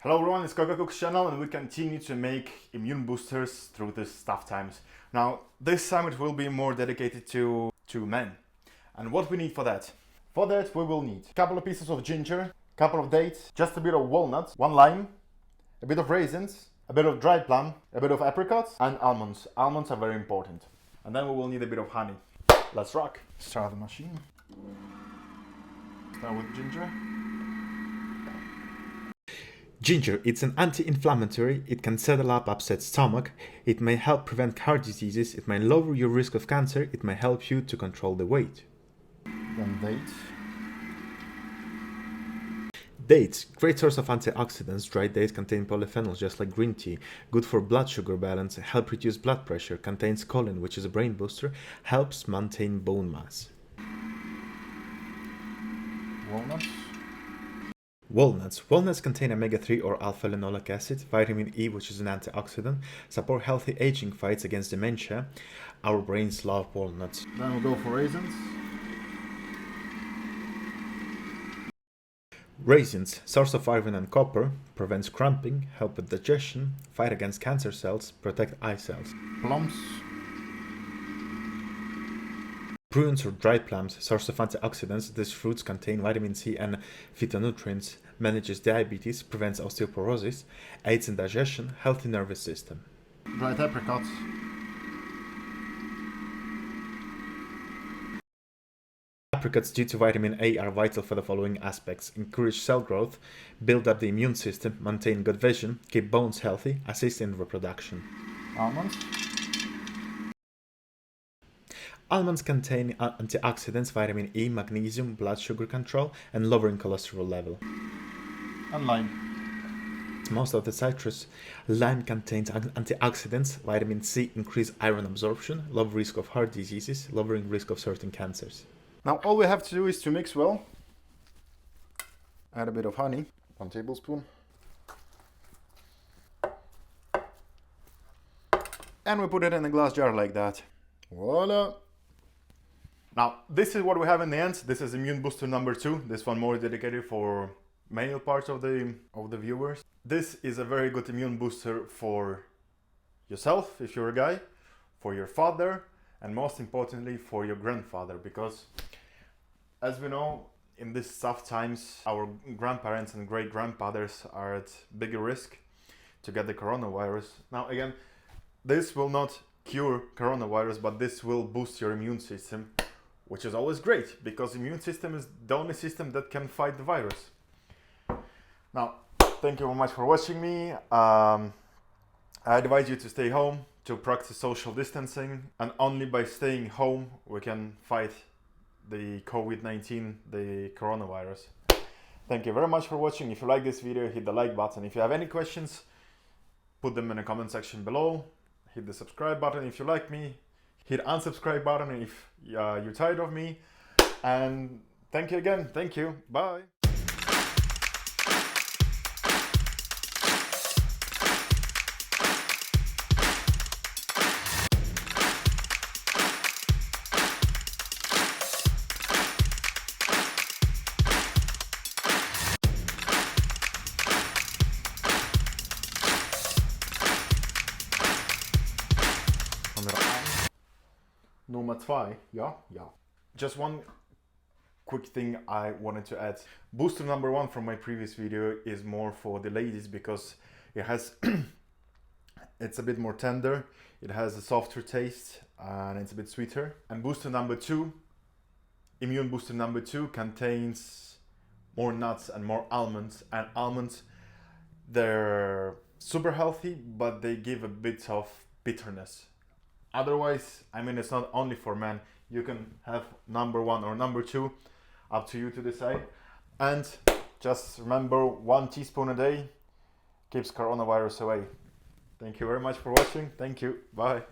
Hello everyone, it's Koko's channel and we continue to make immune boosters through these tough times. Now, this summit will be more dedicated to men. And what we need for that? For that we will need a couple of pieces of ginger, a couple of dates, just a bit of walnuts, one lime, a bit of raisins, a bit of dried plum, a bit of apricots and almonds. Almonds are very important. And then we will need a bit of honey. Let's rock. Start the machine. Start with ginger. Ginger, it's an anti-inflammatory, it can settle up upset stomach, it may help prevent heart diseases, it may lower your risk of cancer, it may help you to control the weight. Then dates. Dates, great source of antioxidants. Dried dates contain polyphenols just like green tea, good for blood sugar balance, help reduce blood pressure, contains choline which is a brain booster, helps maintain bone mass. Walnuts. Walnuts contain omega-3 or alpha-linoleic acid, vitamin E which is an antioxidant, support healthy aging, fights against dementia. Our brains love walnuts. Then we'll go for raisins. Raisins, source of iron and copper, prevents cramping, help with digestion, fight against cancer cells, protect eye cells. Plums. Prunes or dried plums, source of antioxidants. These fruits contain vitamin C and phytonutrients, manages diabetes, prevents osteoporosis, aids in digestion, healthy nervous system. Dried apricots. Apricots due to vitamin A are vital for the following aspects: encourage cell growth, build up the immune system, maintain good vision, keep bones healthy, assist in reproduction. Almonds. Almonds contain antioxidants, vitamin E, magnesium, blood sugar control, and lowering cholesterol level. And lime. Most of the citrus, lime contains antioxidants, vitamin C, increase iron absorption, lower risk of heart diseases, lowering risk of certain cancers. Now all we have to do is to mix well. Add a bit of honey, 1 tablespoon. And we put it in a glass jar like that. Voila! Now, this is what we have in the end. This is immune booster number 2. This one more dedicated for male parts of the viewers. This is a very good immune booster for yourself, if you're a guy, for your father, and most importantly for your grandfather, because as we know, in these tough times, our grandparents and great-grandfathers are at bigger risk to get the coronavirus. Now again, this will not cure coronavirus, but this will boost your immune system, which is always great because immune system is the only system that can fight the virus. Now, thank you very much for watching me. I advise you to stay home, to practice social distancing, and only by staying home we can fight the COVID-19, the coronavirus. Thank you very much for watching. If you like this video, hit the like button. If you have any questions, put them in the comment section below. Hit the subscribe button if you like me. Hit unsubscribe button if you're tired of me. And thank you again. Thank you. Bye. Nummer 2, yeah. Just one quick thing I wanted to add. Booster number 1 from my previous video is more for the ladies because it has it's a bit more tender, it has a softer taste, and it's a bit sweeter. And booster number 2, immune booster number 2, contains more nuts and more almonds. And almonds, they're super healthy, but they give a bit of bitterness. Otherwise, I mean, it's not only for men. You can have number 1 or number 2, up to you to decide. And just remember, 1 teaspoon a day keeps coronavirus away. Thank you very much for watching. Thank you. Bye.